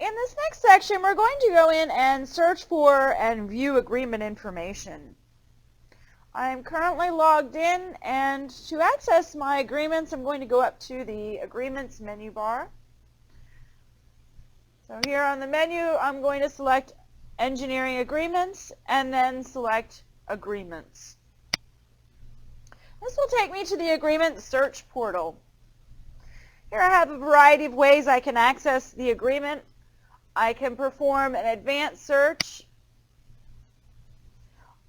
in this next section, we're going to go in and search for and view agreement information. I am currently logged in, and to access my agreements, I'm going to go up to the Agreements menu bar. So here on the menu, I'm going to select Engineering Agreements and then select Agreements. This will take me to the Agreement Search portal. Here I have a variety of ways I can access the agreement. I can perform an advanced search.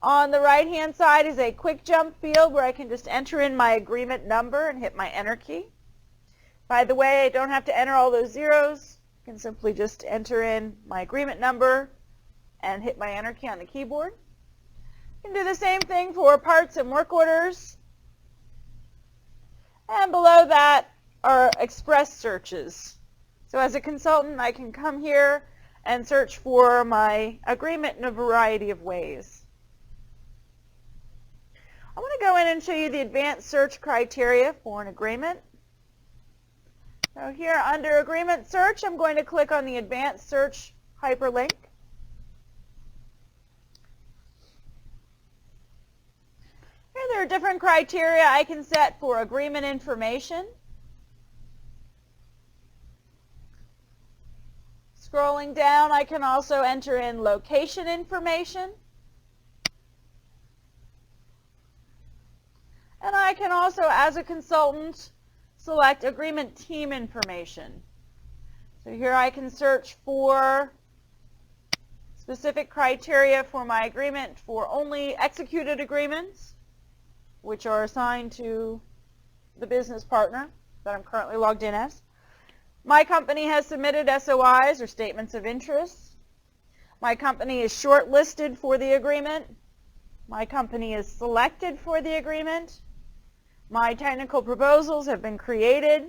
On the right-hand side is a quick jump field where I can just enter in my agreement number and hit my enter key. By the way, I don't have to enter all those zeros. I can simply just enter in my agreement number and hit my enter key on the keyboard. You can do the same thing for parts and work orders. And below that are express searches. So as a consultant, I can come here and search for my agreement in a variety of ways. I want to go in and show you the advanced search criteria for an agreement. So here under Agreement Search, I'm going to click on the Advanced Search hyperlink. Here there are different criteria I can set for agreement information. Scrolling down, I can also enter in location information. And I can also, as a consultant, select agreement team information. So here I can search for specific criteria for my agreement for only executed agreements, which are assigned to the business partner that I'm currently logged in as. My company has submitted SOIs or statements of interest. My company is shortlisted for the agreement. My company is selected for the agreement. My technical proposals have been created,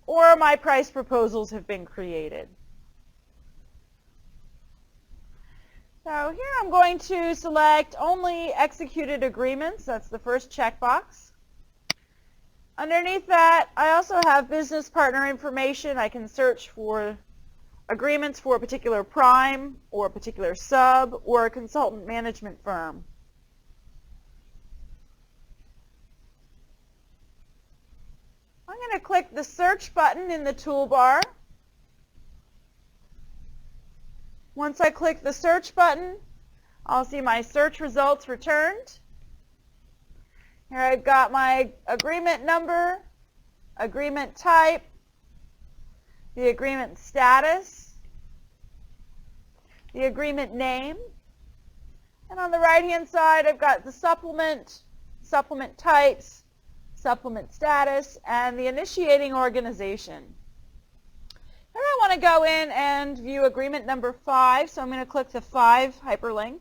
or my price proposals have been created. So here I'm going to select only executed agreements. That's the first checkbox. Underneath that, I also have business partner information. I can search for agreements for a particular prime or a particular sub or a consultant management firm. I'm going to click the search button in the toolbar. Once I click the search button, I'll see my search results returned. Here I've got my agreement number, agreement type, the agreement status, the agreement name, and on the right-hand side I've got the supplement, supplement types, supplement status, and the initiating organization. Here I want to go in and view agreement number 5, so I'm going to click the 5 hyperlink.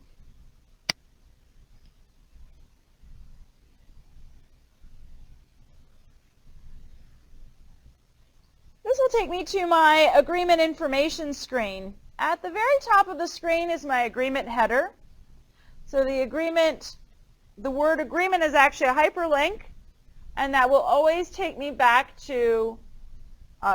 This will take me to my agreement information screen. At the very top of the screen is my agreement header. So the word agreement is actually a hyperlink, and that will always take me back to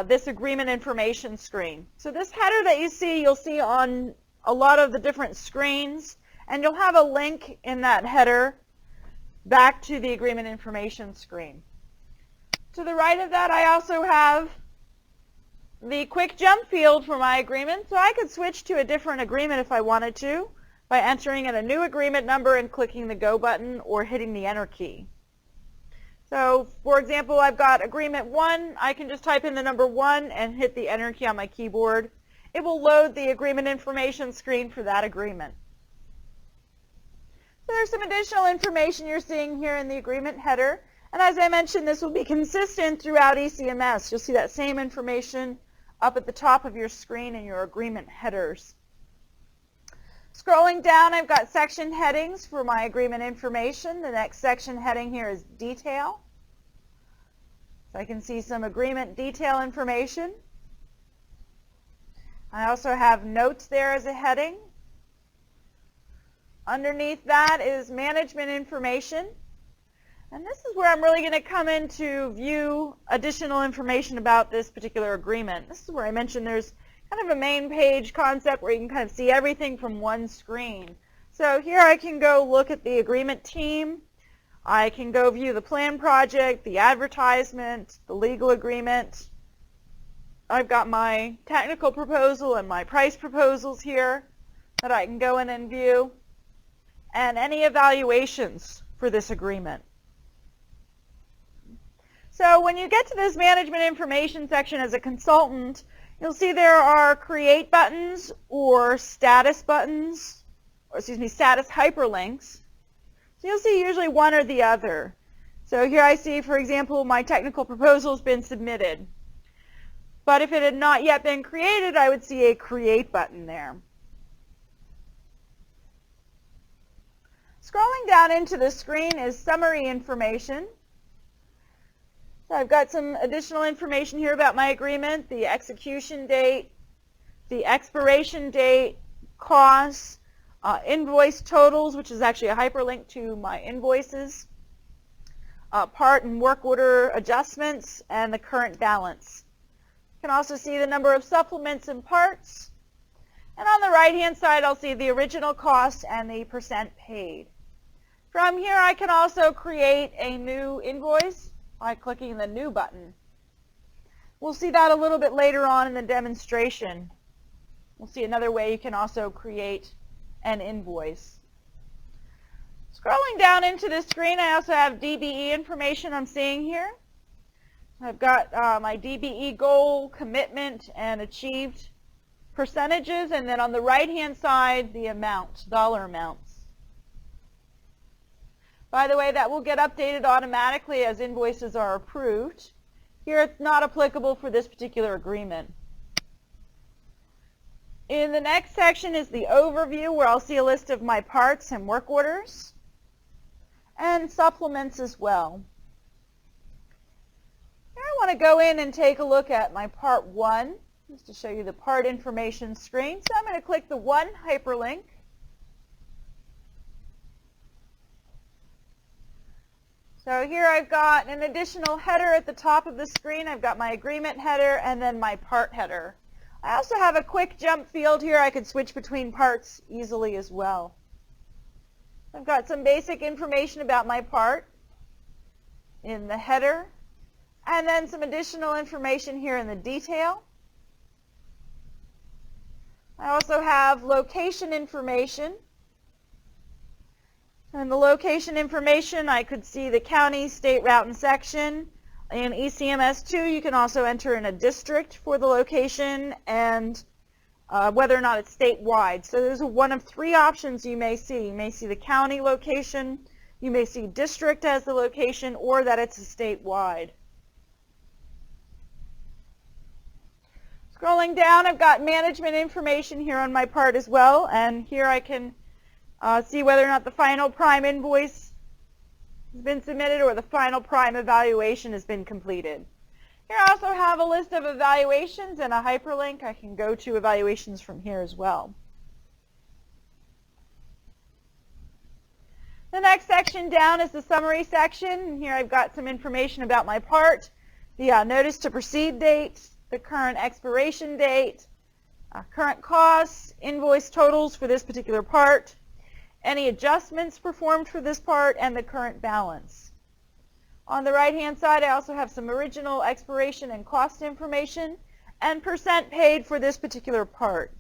this agreement information screen. So this header that you see, you'll see on a lot of the different screens, and you'll have a link in that header back to the agreement information screen. To the right of that, I also have the quick jump field for my agreement, so I could switch to a different agreement if I wanted to by entering in a new agreement number and clicking the go button or hitting the enter key. So, for example, I've got agreement 1. I can just type in the number 1 and hit the enter key on my keyboard. It will load the agreement information screen for that agreement. So there's some additional information you're seeing here in the agreement header. And as I mentioned, this will be consistent throughout ECMS. You'll see that same information up at the top of your screen in your agreement headers. Scrolling down, I've got section headings for my agreement information. The next section heading here is detail. So I can see some agreement detail information. I also have notes there as a heading. Underneath that is management information. And this is where I'm really going to come in to view additional information about this particular agreement. This is where I mentioned there's kind of a main page concept where you can kind of see everything from one screen. So here I can go look at the agreement team. I can go view the plan project, the advertisement, the legal agreement. I've got my technical proposal and my price proposals here that I can go in and view, and any evaluations for this agreement. So when you get to this management information section as a consultant, you'll see there are create buttons or status buttons, or status hyperlinks. So you'll see usually one or the other. So here I see, for example, my technical proposal has been submitted. But if it had not yet been created, I would see a create button there. Scrolling down into the screen is summary information. So I've got some additional information here about my agreement, the execution date, the expiration date, costs, invoice totals, which is actually a hyperlink to my invoices, part and work order adjustments, and the current balance. You can also see the number of supplements and parts. And on the right-hand side, I'll see the original cost and the percent paid. From here, I can also create a new invoice by clicking the New button. We'll see that a little bit later on in the demonstration. We'll see another way you can also create an invoice. Scrolling down into the screen, I also have DBE information I'm seeing here. I've got my DBE goal, commitment, and achieved percentages, and then on the right-hand side, the amount, dollar amounts. By the way, that will get updated automatically as invoices are approved. Here it's not applicable for this particular agreement. In the next section is the overview, where I'll see a list of my parts and work orders, and supplements as well. Here I want to go in and take a look at my Part 1, just to show you the part information screen. So I'm going to click the 1 hyperlink. So here I've got an additional header at the top of the screen. I've got my agreement header and then my part header. I also have a quick jump field here. I could switch between parts easily as well. I've got some basic information about my part in the header, and then some additional information here in the detail. I also have location information. In the location information, I could see the county, state, route, and section. In ECMS 2, you can also enter in a district for the location and whether or not it's statewide. So there's one of 3 options you may see. You may see the county location, you may see district as the location, or that it's a statewide. Scrolling down, I've got management information here on my part as well, and here I can see whether or not the final prime invoice has been submitted or the final prime evaluation has been completed. Here I also have a list of evaluations and a hyperlink. I can go to evaluations from here as well. The next section down is the summary section. Here I've got some information about my part, the notice to proceed date, the current expiration date, current costs, invoice totals for this particular part, any adjustments performed for this part, and the current balance. On the right-hand side, I also have some original expiration and cost information and percent paid for this particular part.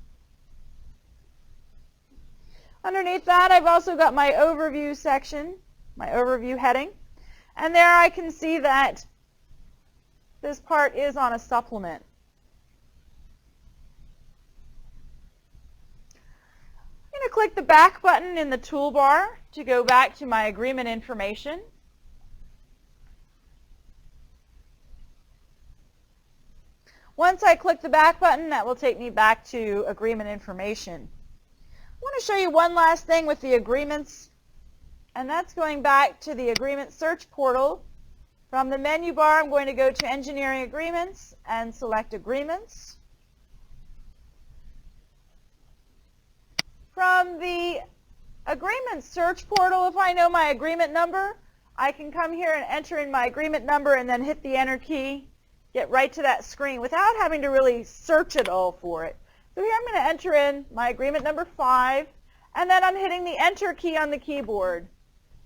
Underneath that, I've also got my overview section, my overview heading, and there I can see that this part is on a supplement. I'm going to click the back button in the toolbar to go back to my agreement information. Once I click the back button, that will take me back to agreement information. I want to show you one last thing with the agreements, and that's going back to the agreement search portal. From the menu bar, I'm going to go to engineering agreements and select agreements. From the agreement search portal, if I know my agreement number, I can come here and enter in my agreement number and then hit the enter key, get right to that screen without having to really search at all for it. So here I'm going to enter in my agreement number 5, and then I'm hitting the Enter key on the keyboard.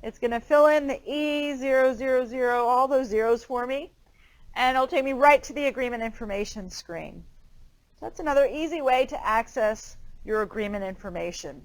It's going to fill in the E000, all those zeros for me, and it'll take me right to the agreement information screen. So that's another easy way to access your agreement information.